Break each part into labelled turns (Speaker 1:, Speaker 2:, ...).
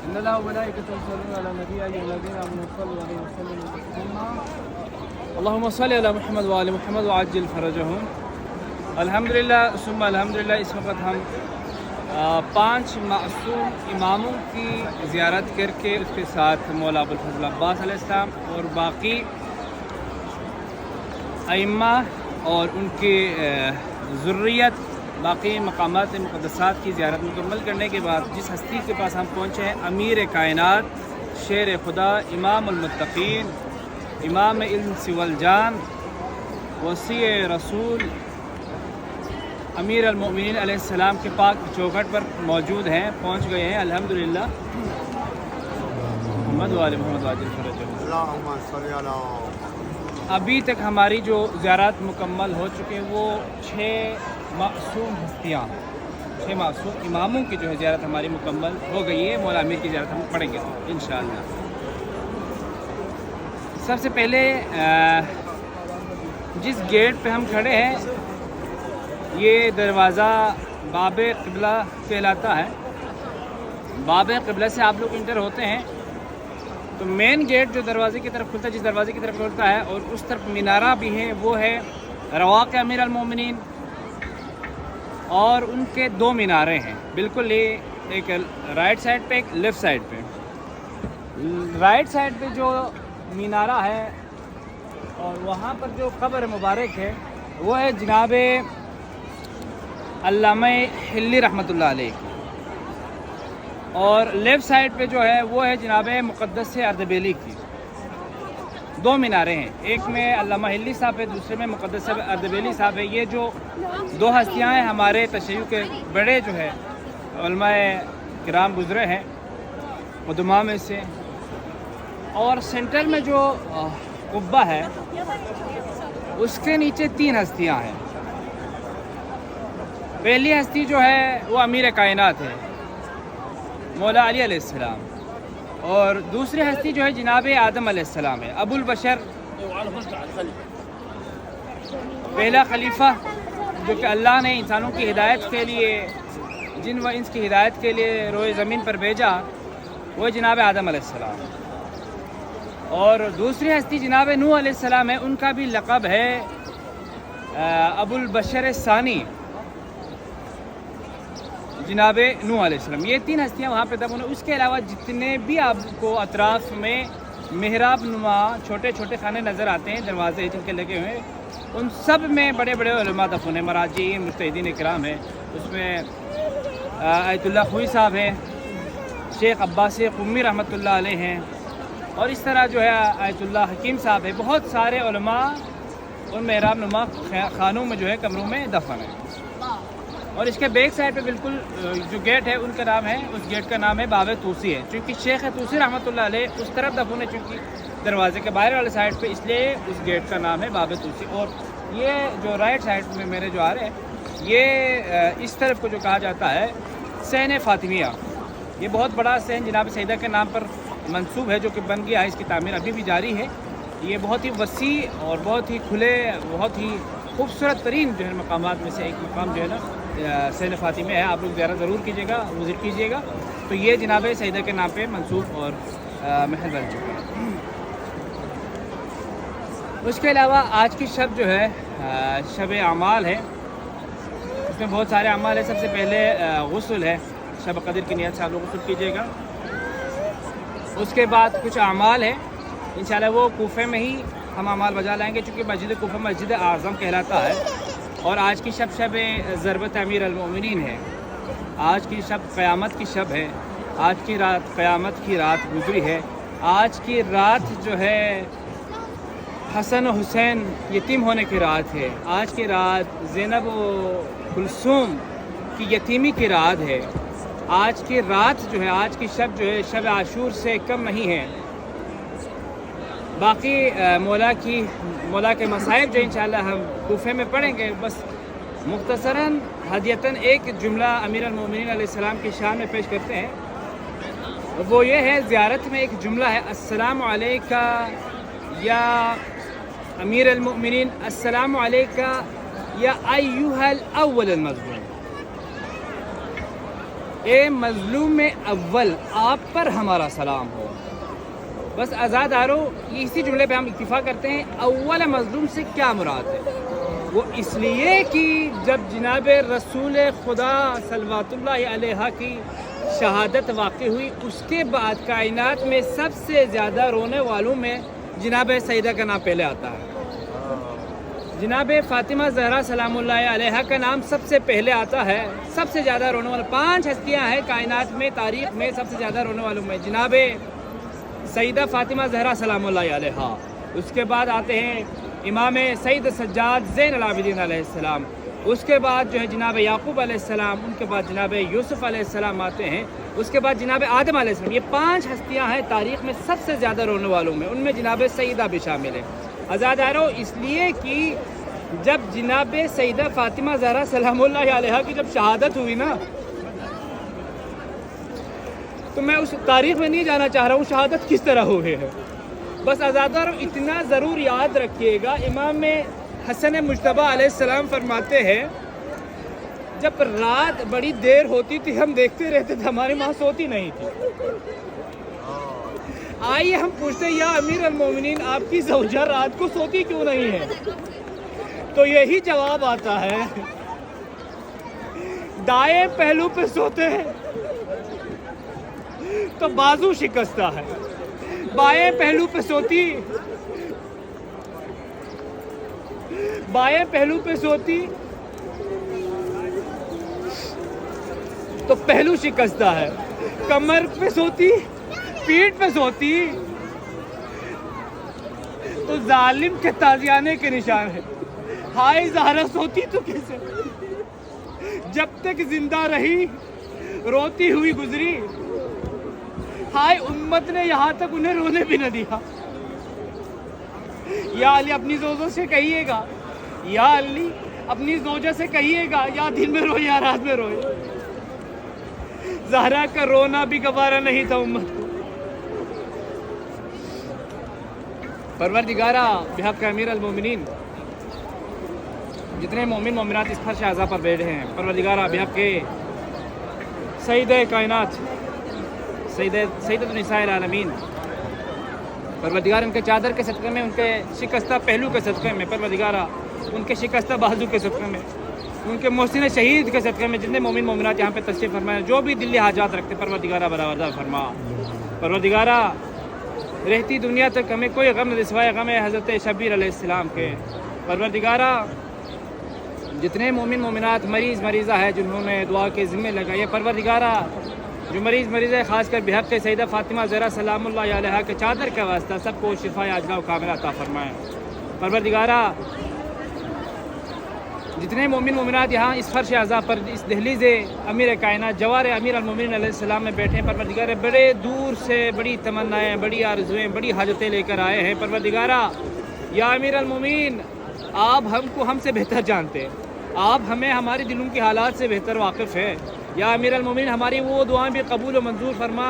Speaker 1: إن الله وملائكته يصلون على النبي يا أيها الذين آمنوا صلوا عليه وسلموا تسليما اللهم صل على محمد وآل محمد وعجل فرجهم. الحمدللہ ثم الحمدللہ اس وقت ہم 5 معصوم اماموں کی زیارت کر کے اس کے ساتھ مولا ابوالفضل عباس علیہ السلام اور باقی ائمہ اور ان کی ذریت باقی مقامات مقدسات کی زیارت مکمل کرنے کے بعد جس ہستی کے پاس ہم پہنچے ہیں، امیر کائنات، شیر خدا، امام المتقین، امام الانس والجان، وصی رسول، امیر المؤمنین علیہ السلام کے پاک چوکھٹ پر موجود ہیں، پہنچ گئے ہیں الحمدللہ. محمد وآل محمد واجل فرجہ. ابھی تک ہماری جو زیارات مکمل ہو چکے ہیں وہ 6 معصوم ہستیاں، 6 معصوم اماموں کی جو ہے زیارت ہماری مکمل ہو گئی ہے. مولا امیر کی زیارت ہم پڑھیں گے انشاءاللہ. سب سے پہلے جس گیٹ پہ ہم کھڑے ہیں یہ دروازہ باب قبلہ کہلاتا ہے. باب قبلہ سے آپ لوگ انٹر ہوتے ہیں تو مین گیٹ جو دروازے کی طرف کھلتا ہے، جس دروازے کی طرف کھلتا ہے، اور اس طرف مینارہ بھی ہے، وہ ہے رواق امیر المومنین، اور ان کے 2 مینارے ہیں بالکل، یہ ایک رائٹ سائڈ پہ ایک لیفٹ سائڈ پہ. رائٹ سائڈ پہ جو مینارہ ہے اور وہاں پر جو قبر مبارک ہے وہ ہے جناب علامہ حلی رحمۃ اللہ علیہ کی، اور لیفٹ سائڈ پہ جو ہے وہ ہے جناب مقدس اردبیلی کی. 2 مینارے ہیں، ایک میں علامہ حلی صاحب ہے، دوسرے میں مقدس اردبیلی صاحب ہے. یہ جو 2 ہستیاں ہیں ہمارے تشیع کے بڑے جو ہے علماء کرام گزرے ہیں قدماء میں سے. اور سینٹر میں جو قبہ ہے اس کے نیچے 3 ہستیاں ہیں. پہلی ہستی جو ہے وہ امیر کائنات ہے مولا علی علیہ السلام، اور دوسری ہستی جو ہے جناب آدم علیہ السلام ہے، ابو البشر، پہلا خلیفہ جو کہ اللہ نے انسانوں کی ہدایت کے لیے، جن و انس کی ہدایت کے لیے روئے زمین پر بھیجا، وہ جناب آدم علیہ السلام. اور دوسری ہستی جناب نوح علیہ السلام ہے، ان کا بھی لقب ہے ابو البشر ثانی، جناب نوح علیہ السلام. یہ 3 ہستیاں وہاں پہ دفن ہیں. اس کے علاوہ جتنے بھی آپ کو اطراف میں محراب نما چھوٹے چھوٹے خانے نظر آتے ہیں، دروازے جن کے لگے ہوئے ہیں، ان سب میں بڑے بڑے علماء دفن ہیں، مراجعین، مجتہدین اکرام ہیں. اس میں آیت اللہ خوئی صاحب ہیں، شیخ عباس قمی رحمۃ اللہ علیہ ہیں، اور اس طرح جو ہے آیت اللہ حکیم صاحب ہے. بہت سارے علماء ان محراب نما خانوں میں جو ہے کمروں میں دفن ہیں. اور اس کے بیک سائڈ پہ بالکل جو گیٹ ہے ان کا نام ہے، اس گیٹ کا نام ہے باب طوسی ہے، چونکہ شیخ طوسی رحمۃ اللہ علیہ اس طرف دفن ہے چونکہ دروازے کے باہر والے سائڈ پہ، اس لیے اس گیٹ کا نام ہے باب طوسی. اور یہ جو رائٹ سائڈ میں میرے جو آ رہے ہیں، یہ اس طرف کو جو کہا جاتا ہے سین فاطمیہ. یہ بہت بڑا سین جناب سیدہ کے نام پر منسوب ہے جو کہ بن گیا ہے، اس کی تعمیر ابھی بھی جاری ہے. یہ بہت ہی وسیع اور بہت ہی کھلے، بہت ہی خوبصورت ترین جو ہے مقامات میں سے ایک مقام جو ہے نا سین فاطمہ ہے. آپ لوگ زیارت ضرور کیجیے گا، وزٹ کیجیے گا. تو یہ جناب سیدہ کے نام پہ منسوب اور محل بن چکا ہے. اس کے علاوہ آج کی شب جو ہے شب اعمال ہے، اس میں بہت سارے اعمال ہیں. سب سے پہلے غسل ہے، شب قدر کی نیت سے آپ لوگ غسل کیجیے گا. اس کے بعد کچھ اعمال ہے، انشاءاللہ وہ کوفے میں ہی ہم اعمال بجا لائیں گے چونکہ مسجد کوفہ مسجد اعظم کہلاتا ہے. اور آج کی شب ضربت امیر المومنین ہے. آج کی شب قیامت کی شب ہے. آج کی رات قیامت کی رات گزری ہے. آج کی رات جو ہے حسن و حسین یتیم ہونے کی رات ہے. آج کی رات زینب و کلثوم کی یتیمی کی رات ہے. آج کی رات جو ہے، آج کی شب جو ہے شب عاشور سے کم نہیں ہے. باقی مولا کے مصائب جو انشاءاللہ ہم کوفے میں پڑھیں گے. بس مختصراً ہدیتاً ایک جملہ امیر المومنین علیہ السلام کی شان میں پیش کرتے ہیں. وہ یہ ہے، زیارت میں ایک جملہ ہے، السلام علیکہ یا امیر المؤمنین، السلام علیکہ یا ایھا الاول المظلوم. اے مظلوم اول آپ پر ہمارا سلام ہو. بس آزاد آرو اسی جملے پہ ہم اتفاق کرتے ہیں. اول مظلوم سے کیا مراد ہے؟ وہ اس لیے کہ جب جناب رسول خدا صلوات اللہ علیہ کی شہادت واقع ہوئی، اس کے بعد کائنات میں سب سے زیادہ رونے والوں میں جناب سیدہ کا نام پہلے آتا ہے. جناب فاطمہ زہرا سلام اللہ علیہ کا نام سب سے پہلے آتا ہے. سب سے زیادہ رونے والے 5 ہستیاں ہیں کائنات میں، تاریخ میں سب سے زیادہ رونے والوں میں جناب سیدہ فاطمہ زہرا سلام اللہ علیہ. اس کے بعد آتے ہیں امام سید سجاد زین العابدین علیہ السلام. اس کے بعد جو ہے جناب یعقوب علیہ السلام. ان کے بعد جناب یوسف علیہ السلام آتے ہیں. اس کے بعد جناب آدم علیہ السلام. یہ 5 ہستیاں ہیں تاریخ میں سب سے زیادہ رونے والوں میں، ان میں جناب سیدہ بھی شامل ہے. آزادارو اس لیے کہ جب جناب سیدہ فاطمہ زہرا سلام اللہ علیہ کی جب شہادت ہوئی نا، تو میں اس تاریخ میں نہیں جانا چاہ رہا ہوں شہادت کس طرح ہوئی ہے. بس آزادارو اتنا ضرور یاد رکھیے گا، امام حسن مجتبیٰ علیہ السلام فرماتے ہیں جب رات بڑی دیر ہوتی تھی ہم دیکھتے رہتے تھے، ہماری ماں سوتی نہیں تھی. آئیے ہم پوچھتے ہیں یا امیر المومنین آپ کی زوجہ رات کو سوتی کیوں نہیں ہے؟ تو یہی جواب آتا ہے دائیں پہلو پہ سوتے ہیں تو بازو شکستہ ہے، بائیں پہلو پہ سوتی تو پہلو شکستہ ہے، کمر پہ سوتی، پیٹھ پہ سوتی تو ظالم کے تازیانے کے نشان ہے. ہائے زہرا سوتی تو کیسے؟ جب تک زندہ رہی روتی ہوئی گزری. ہائے امت نے یہاں تک انہیں رونے بھی نہ دیا. یا علی اپنی زوجوں سے کہیے گا، یا علی اپنی زوجہ سے کہیے گا یا دن میں روئے یا رات میں روئے. زہرا کا رونا بھی گوارا نہیں تھا امت کو. پروردگارہ بحق امیر المومنین جتنے مومن مومنات اس فرش اعضاء پر بیٹھے ہیں، پروردگارہ بحق کے سید کائنات سیدۃ النساء العالمین، پروردگار ان کے چادر کے صدقے میں، ان کے شکستہ پہلو کے صدقے میں، پروردگارہ ان کے شکستہ بازو کے صدقے میں، ان کے محسن شہید کے صدقے میں جتنے مومن مومنات یہاں پہ تشریف فرمائے، جو بھی دلی حاجات رکھتے پروردگارہ برآورد فرما. پروردگارہ رہتی دنیا تک ہمیں کوئی غم نہ سوائے غم حضرت شبیر علیہ السلام کے. پروردگارہ جتنے مومن مومنات مریضہ ہے جنہوں نے دعا کے ذمے لگائے، پروردگارہ جو مریض ہے خاص کر بحق سیدہ فاطمہ زہرا سلام اللہ علیہ کے چادر کے واسطہ سب کو شفا عاجلہ و کاملہ عطا فرمائے. پروردگارہ جتنے مومن مومنات یہاں اس فرش اعضاء پر اس دہلیز امیر کائنات جوار امیر المومنین علیہ السلام میں بیٹھے ہیں، پروردگارہ بڑے دور سے بڑی تمنائیں، بڑی آرزویں، بڑی حاجتیں لے کر آئے ہیں. پروردگارہ یا امیر المومنین آپ ہم سے بہتر جانتے ہیں، آپ ہمیں ہمارے دلوں کے حالات سے بہتر واقف ہے. یا امیر المومنین ہماری وہ دعائیں بھی قبول و منظور فرما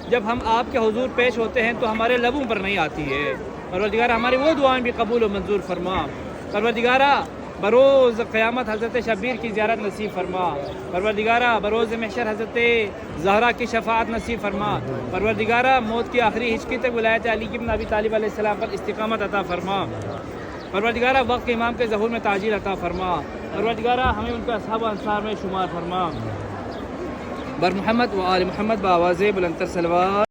Speaker 1: جب ہم آپ کے حضور پیش ہوتے ہیں تو ہمارے لبوں پر نہیں آتی ہے. پروردگارہ ہماری وہ دعائیں بھی قبول و منظور فرما. پروردگارہ بروز قیامت حضرت شبیر کی زیارت نصیب فرما. پروردگارہ بروز محشر حضرت زہرا کی شفاعت نصیب فرما. پروردگارہ موت کی آخری ہچکی تک ولایت علی بن ابی طالب علیہ السلام پر استقامت عطا فرما. پروردگارہ وقت کے امام کے ظہور میں تاجیل عطا فرما. پروردگارہ ہمیں ان کے اصحاب و انصار میں شمار فرما. بر محمد و آل محمد بآواز بلندتر صلوات.